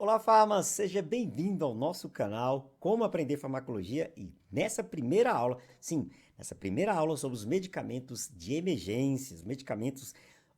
Olá, Farmas! Seja bem-vindo ao nosso canal Como Aprender Farmacologia e nessa primeira aula, sim, nessa primeira aula sobre os medicamentos de emergência, os medicamentos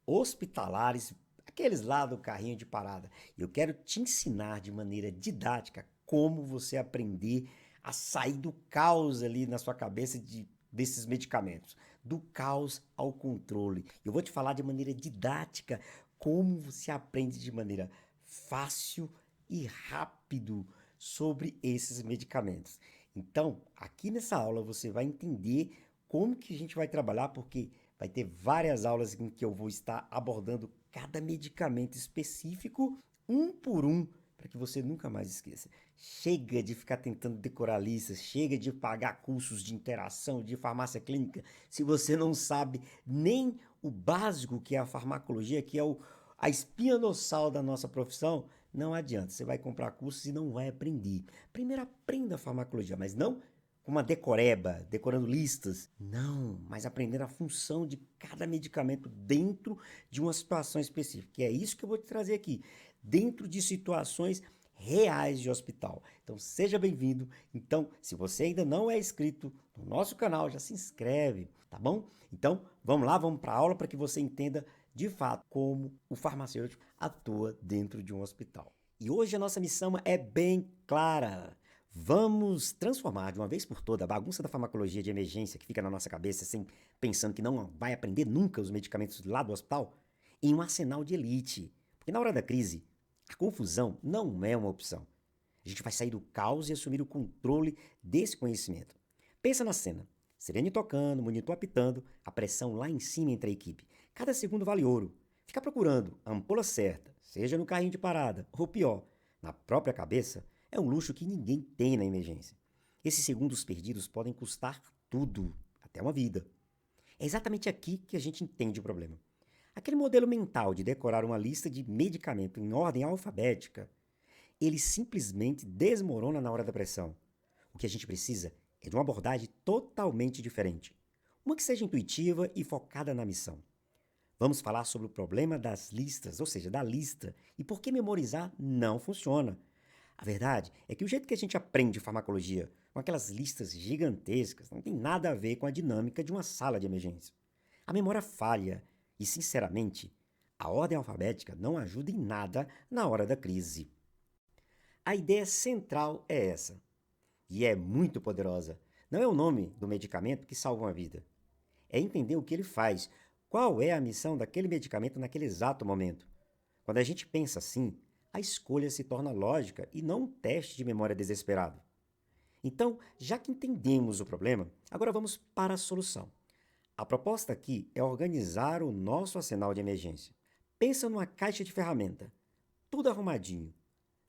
hospitalares, aqueles lá do carrinho de parada. Eu quero te ensinar de maneira didática como você aprender a sair do caos ali na sua cabeça desses medicamentos, do caos ao controle. Eu vou te falar de maneira didática como você aprende de maneira fácil e rápido sobre esses medicamentos. Então, aqui nessa aula você vai entender como que a gente vai trabalhar, porque vai ter várias aulas em que eu vou estar abordando cada medicamento específico, um por um, para que você nunca mais esqueça. Chega de ficar tentando decorar listas, chega de pagar cursos de interação, de farmácia clínica, se você não sabe nem o básico que é a farmacologia, que é a espinha dorsal da nossa profissão. Não adianta, você vai comprar cursos e não vai aprender. Primeiro aprenda a farmacologia, mas não com uma decoreba, decorando listas. Não, mas aprendendo a função de cada medicamento dentro de uma situação específica. E é isso que eu vou te trazer aqui, dentro de situações reais de hospital. Então seja bem-vindo. Então, se você ainda não é inscrito no nosso canal, já se inscreve, tá bom? Então, vamos lá, vamos para a aula para que você entenda de fato como o farmacêutico atua dentro de um hospital. E hoje a nossa missão é bem clara. Vamos transformar de uma vez por toda a bagunça da farmacologia de emergência que fica na nossa cabeça, sem pensando que não vai aprender nunca os medicamentos lá do hospital, em um arsenal de elite. Porque na hora da crise, a confusão não é uma opção. A gente vai sair do caos e assumir o controle desse conhecimento. Pensa na cena. Sirene tocando, monitor apitando, a pressão lá em cima entre a equipe. Cada segundo vale ouro. Ficar procurando a ampola certa, seja no carrinho de parada, ou pior, na própria cabeça, é um luxo que ninguém tem na emergência. Esses segundos perdidos podem custar tudo, até uma vida. É exatamente aqui que a gente entende o problema. Aquele modelo mental de decorar uma lista de medicamento em ordem alfabética, ele simplesmente desmorona na hora da pressão. O que a gente precisa é de uma abordagem totalmente diferente. Uma que seja intuitiva e focada na missão. Vamos falar sobre o problema das listas, ou seja, da lista, e por que memorizar não funciona. A verdade é que o jeito que a gente aprende farmacologia, com aquelas listas gigantescas, não tem nada a ver com a dinâmica de uma sala de emergência. A memória falha e, sinceramente, a ordem alfabética não ajuda em nada na hora da crise. A ideia central é essa, e é muito poderosa. Não é o nome do medicamento que salva uma vida. É entender o que ele faz, qual é a missão daquele medicamento naquele exato momento. Quando a gente pensa assim, a escolha se torna lógica e não um teste de memória desesperado. Então, já que entendemos o problema, agora vamos para a solução. A proposta aqui é organizar o nosso arsenal de emergência. Pensa numa caixa de ferramenta, tudo arrumadinho,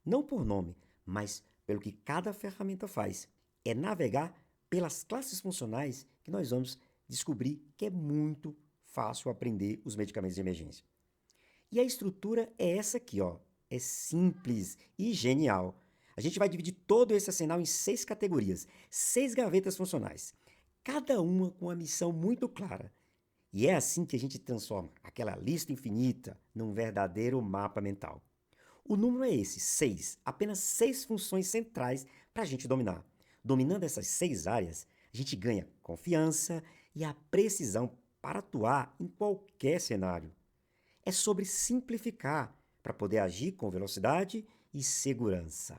não por nome, mas pelo que cada ferramenta faz. É navegar pelas classes funcionais que nós vamos descobrir que é muito fácil aprender os medicamentos de emergência. E a estrutura é essa aqui, ó. É simples e genial. A gente vai dividir todo esse arsenal em 6 categorias, 6 gavetas funcionais, cada uma com uma missão muito clara. E é assim que a gente transforma aquela lista infinita num verdadeiro mapa mental. O número é esse, 6. Apenas 6 funções centrais para a gente dominar. Dominando essas 6 áreas, a gente ganha confiança e a precisão para atuar em qualquer cenário. É sobre simplificar para poder agir com velocidade e segurança.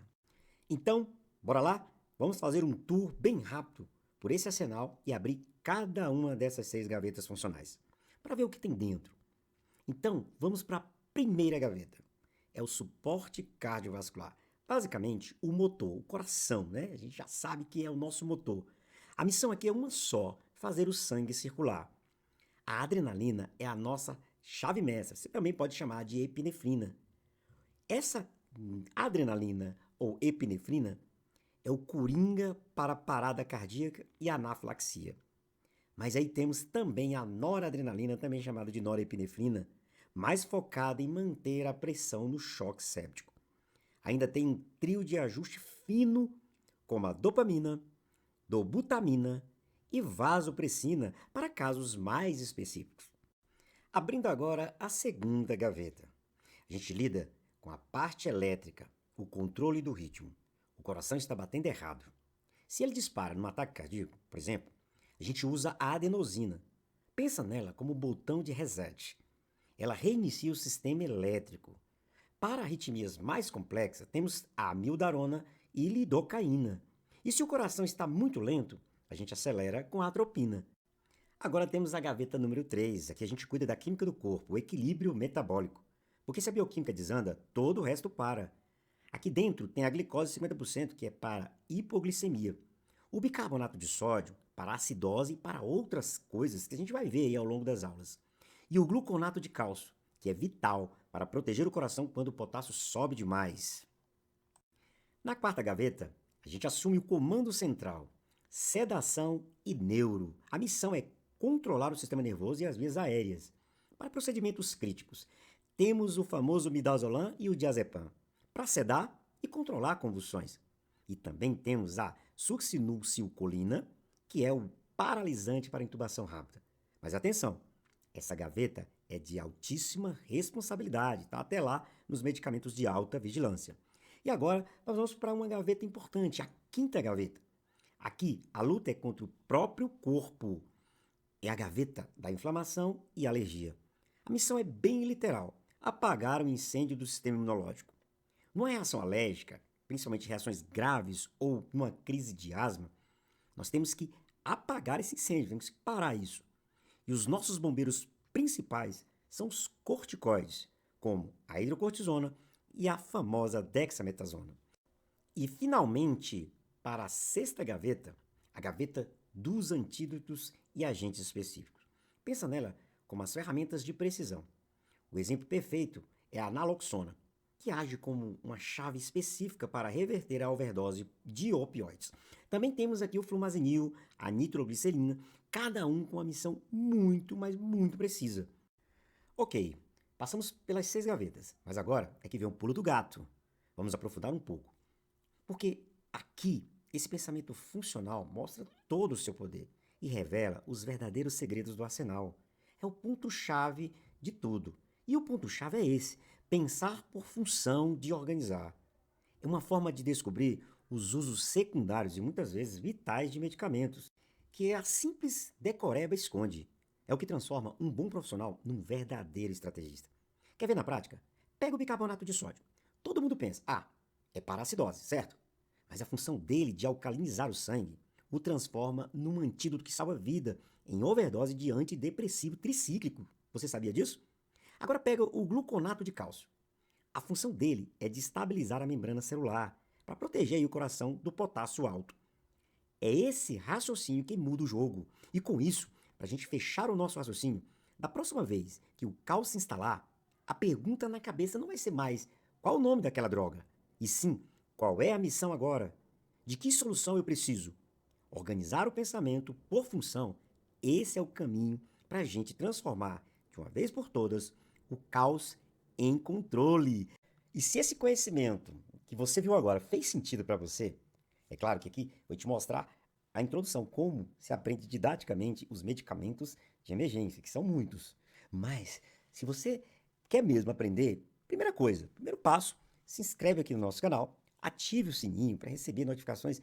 Então, bora lá? Vamos fazer um tour bem rápido por esse arsenal e abrir cada uma dessas 6 gavetas funcionais para ver o que tem dentro. Então, vamos para a primeira gaveta. É o suporte cardiovascular. Basicamente, o motor, o coração, né? A gente já sabe que é o nosso motor. A missão aqui é uma só: fazer o sangue circular. A adrenalina é a nossa chave mestra. Você também pode chamar de epinefrina. Essa adrenalina ou epinefrina é o coringa para a parada cardíaca e anafilaxia. Mas aí temos também a noradrenalina, também chamada de norepinefrina, mais focada em manter a pressão no choque séptico. Ainda tem um trio de ajuste fino, como a dopamina, dobutamina e vasopressina para casos mais específicos. Abrindo agora a segunda gaveta. A gente lida com a parte elétrica, o controle do ritmo. O coração está batendo errado. Se ele dispara num ataque cardíaco, por exemplo, a gente usa a adenosina. Pensa nela como botão de reset. Ela reinicia o sistema elétrico. Para arritmias mais complexas, temos a amiodarona e lidocaína. E se o coração está muito lento, a gente acelera com a atropina. Agora temos a gaveta número 3. Aqui a gente cuida da química do corpo, o equilíbrio metabólico. Porque se a bioquímica desanda, todo o resto para. Aqui dentro tem a glicose 50%, que é para hipoglicemia. O bicarbonato de sódio para acidose e para outras coisas que a gente vai ver aí ao longo das aulas. E o gluconato de cálcio, que é vital para proteger o coração quando o potássio sobe demais. Na quarta gaveta, a gente assume o comando central, sedação e neuro. A missão é controlar o sistema nervoso e as vias aéreas. Para procedimentos críticos, temos o famoso midazolam e o diazepam, para sedar e controlar convulsões. E também temos a succinilcolina, que é o paralisante para intubação rápida. Mas atenção, essa gaveta é de altíssima responsabilidade, tá até lá nos medicamentos de alta vigilância. E agora nós vamos para uma gaveta importante, a quinta gaveta. Aqui a luta é contra o próprio corpo. É a gaveta da inflamação e alergia. A missão é bem literal, apagar o incêndio do sistema imunológico. Numa reação alérgica, principalmente reações graves ou numa crise de asma, nós temos que apagar esse incêndio, temos que parar isso. E os nossos bombeiros principais são os corticoides, como a hidrocortisona e a famosa dexametasona. E finalmente, para a sexta gaveta, a gaveta dos antídotos e agentes específicos. Pensa nela como as ferramentas de precisão. O exemplo perfeito é a naloxona, que age como uma chave específica para reverter a overdose de opioides. Também temos aqui o flumazenil, a nitroglicerina, cada um com uma missão muito, mas muito precisa. Ok, passamos pelas 6 gavetas, mas agora é que vem o pulo do gato. Vamos aprofundar um pouco. Porque aqui, esse pensamento funcional mostra todo o seu poder e revela os verdadeiros segredos do arsenal. É o ponto-chave de tudo. E o ponto-chave é esse: pensar por função de organizar. É uma forma de descobrir os usos secundários e muitas vezes vitais de medicamentos, que a simples decoreba esconde. É o que transforma um bom profissional num verdadeiro estrategista. Quer ver na prática? Pega o bicarbonato de sódio. Todo mundo pensa, é para acidose, certo? Mas a função dele de alcalinizar o sangue o transforma num antídoto que salva a vida em overdose de antidepressivo tricíclico. Você sabia disso? Agora pega o gluconato de cálcio. A função dele é de estabilizar a membrana celular, para proteger aí o coração do potássio alto. É esse raciocínio que muda o jogo. E com isso, para a gente fechar o nosso raciocínio, da próxima vez que o cálcio se instalar, a pergunta na cabeça não vai ser mais qual o nome daquela droga, e sim, qual é a missão agora? De que solução eu preciso? Organizar o pensamento por função, esse é o caminho para a gente transformar, de uma vez por todas, o caos em controle. E se esse conhecimento que você viu agora fez sentido para você, é claro que aqui eu vou te mostrar a introdução, como se aprende didaticamente os medicamentos de emergência, que são muitos. Mas, se você quer mesmo aprender, primeira coisa, primeiro passo, se inscreve aqui no nosso canal, ative o sininho para receber notificações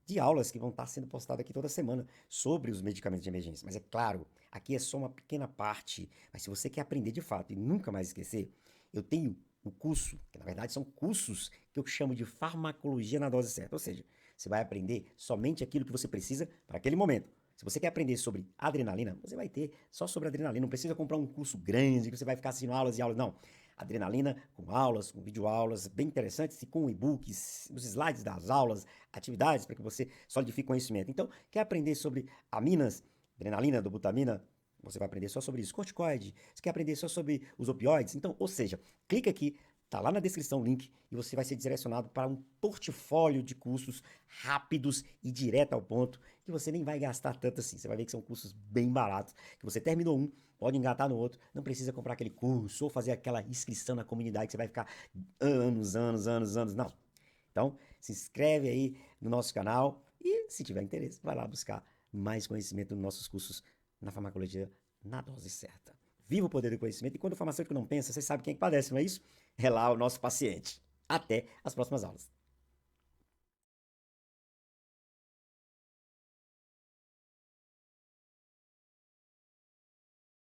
de aulas que vão estar sendo postadas aqui toda semana sobre os medicamentos de emergência. Mas é claro, aqui é só uma pequena parte. Mas se você quer aprender de fato e nunca mais esquecer, eu tenho o curso, que na verdade são cursos que eu chamo de farmacologia na dose certa. Ou seja, você vai aprender somente aquilo que você precisa para aquele momento. Se você quer aprender sobre adrenalina, você vai ter só sobre adrenalina. Não precisa comprar um curso grande que você vai ficar assistindo aulas e aulas, não. Adrenalina com aulas, com videoaulas bem interessantes e com e-books, os slides das aulas, atividades para que você solidifique conhecimento. Então, quer aprender sobre aminas, adrenalina, dobutamina? Você vai aprender só sobre isso. Corticoide, você quer aprender só sobre os opioides? Então, ou seja, clica aqui, tá lá na descrição o link e você vai ser direcionado para um portfólio de cursos rápidos e direto ao ponto, que você nem vai gastar tanto assim. Você vai ver que são cursos bem baratos, que você terminou um, pode engatar no outro, não precisa comprar aquele curso ou fazer aquela inscrição na comunidade que você vai ficar anos, não. Então, se inscreve aí no nosso canal e, se tiver interesse, vai lá buscar mais conhecimento nos nossos cursos na farmacologia na dose certa. Viva o poder do conhecimento. E quando o farmacêutico não pensa, você sabe quem é que padece, não é isso? É lá o nosso paciente. Até as próximas aulas.